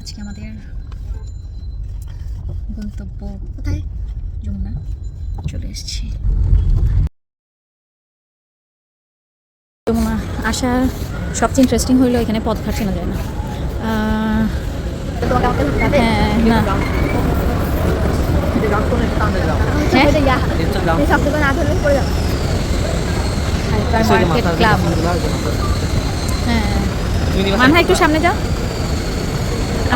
আজকে আমাদের গন্তব্য কোথায়? যমুনা চলে এসেছি। যমুনা আসার সবচেয়ে ইন্টারেস্টিং হইলো এখানে পথঘাট চেনা যায় না। হ্যাঁ না মার্কেট ক্লাব। হ্যাঁ মানহা একটু সামনে যাও।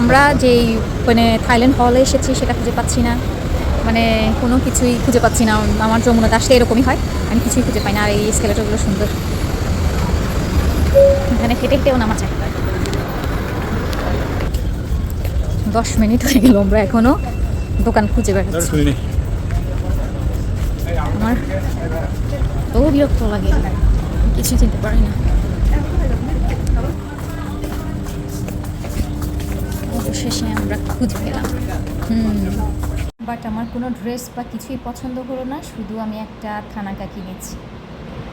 আমরা যেই মানে থাইল্যান্ড হলে এসেছি সেটা খুঁজে পাচ্ছি না, মানে কোনো কিছুই খুঁজে পাচ্ছি না। আমার যমুনাতে আসলে এরকমই হয়, আমি কিছুই খুঁজে পাই না। আর এই স্কেলেটরগুলো সুন্দর, এখানে হেঁটে হেঁটেও নামা যায়। 10 মিনিট হয়ে গেল, আমরা এখনো দোকান খুঁজে বেড়াচ্ছি। আমার তো বিরক্ত লাগে, কিছু চিনতে পারি না। অবশেষে আমরা খুঁজে পেলাম। বাট আমার কোনো ড্রেস বা কিছুই পছন্দ হলো না, শুধু আমি একটা থানাকা কিনেছি।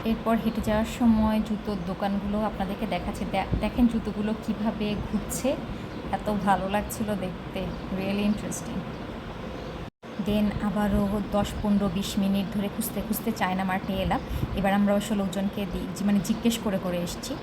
এরপর হেঁটে যাওয়ার সময় জুতোর দোকানগুলো আপনাদেরকে দেখাচ্ছে। দেখেন জুতোগুলো কিভাবে ঘুরছে, এত ভালো লাগছিল দেখতে, রিয়েলি ইন্টারেস্টিং। দেন আবারও 10-15-20 মিনিট ধরে খুঁজতে খুঁজতে চায়না মার্টে এলাম। এবার আমরা অবশ্য লোকজনকে মানে জিজ্ঞেস করে করে এসেছি।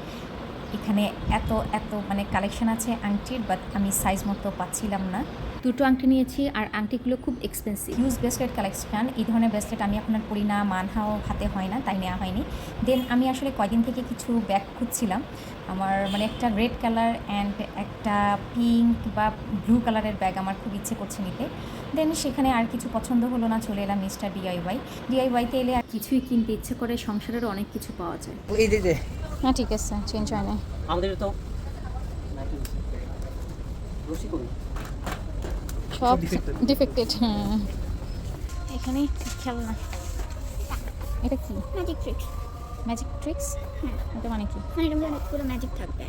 এখানে এত এত মানে কালেকশন আছে আংটির, বাট আমি সাইজ মতো পাচ্ছিলাম না। দুটো আংটি নিয়েছি, আর আংটিগুলো খুব এক্সপেন্সিভ। হিউজ ব্রেসলেট কালেকশন, এই ধরনের ব্রেসলেট আমি এখন আর পরি না, মানহাও হাতে হয় না, তাই নেওয়া হয়নি। দেন আমি আসলে কয়দিন থেকে কিছু ব্যাগ খুঁজছিলাম। আমার মানে একটা রেড কালার অ্যান্ড একটা পিঙ্ক বা ব্লু কালারের ব্যাগ আমার খুব ইচ্ছে করছে নিতে। দেন সেখানে আর কিছু পছন্দ হলো না, চলে এলাম মিস্টার ডিআইওয়াইতে। এলে আর কিছুই কিনতে ইচ্ছে করে, সংসারের অনেক কিছু পাওয়া যায়। হ্যাঁ ঠিক আছে, চেঞ্জ হয় না আমাদের তো সব ডিফেক্টেড। হ্যাঁ এখানে খেলনা, এটা কি? Magic tricks. Magic tricks? হ্যাঁ, এটা মানে কি? মানে এটার মধ্যে পুরো ম্যাজিক থাকবে।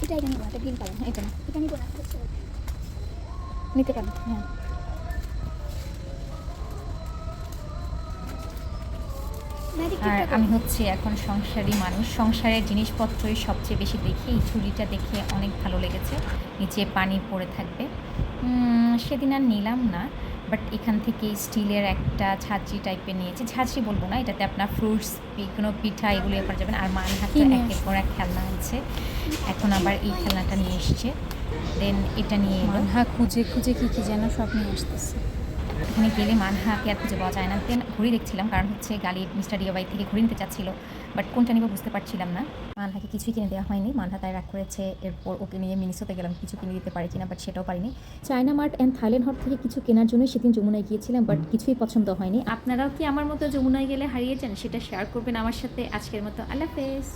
এটা নিব, এটা গ্রিন কালার। এটা না, এটা নিব না, নিতে পারেন। হ্যাঁ আর আমি হচ্ছে এখন সংসারী মানুষ, সংসারের জিনিসপত্রই সবচেয়ে বেশি দেখি। এই ঝুড়িটা দেখে অনেক ভালো লেগেছে, নিচে পানি পড়ে থাকবে। সেদিন আর নিলাম না, বাট এখান থেকে স্টিলের একটা ঝাঁঝরি টাইপের নিয়েছি। ঝাঁঝরি বলবো না, এটাতে আপনার ফ্রুটস, কোনো পিঠা এগুলো করা যাবেন। আর মানহাতে একের পর এক খেলনা আছে, এখন আবার এই খেলনাটা নিয়ে এসছে। দেন এটা নিয়ে মানহা খুঁজে খুঁজে কী যেন সব নিয়ে আসতেছে। এখানে গেলে মানহাকে আর খুঁজে পাওয়া যায় না। দেন ঘড়ি দেখছিলাম, কারণ হচ্ছে গালি মিস্টার ডিওয়াই থেকে ঘড়ি নিতে চাচ্ছিল, বাট কোনটা নিব বুঝতে পারছিলাম না। মানহাকে কিছুই কিনে দেওয়া হয়নি, মানহা তাই রাগ করেছে। এরপর ওকে নিয়ে মিনিসোতে গেলাম, কিছু কিনে দিতে পারি কিনা, বাট সেটাও পারিনি। China mart and Thailand hot থেকে কিছু কেনার জন্য সেদিন যমুনায় গিয়েছিলাম, বাট কিছুই পছন্দ হয়নি। আপনারাও কি আমার মতো যমুনায় গেলে হারিয়ে যান? সেটা শেয়ার করবেন আমার সাথে। আজকের মতো আল্লাহ হাফেজ।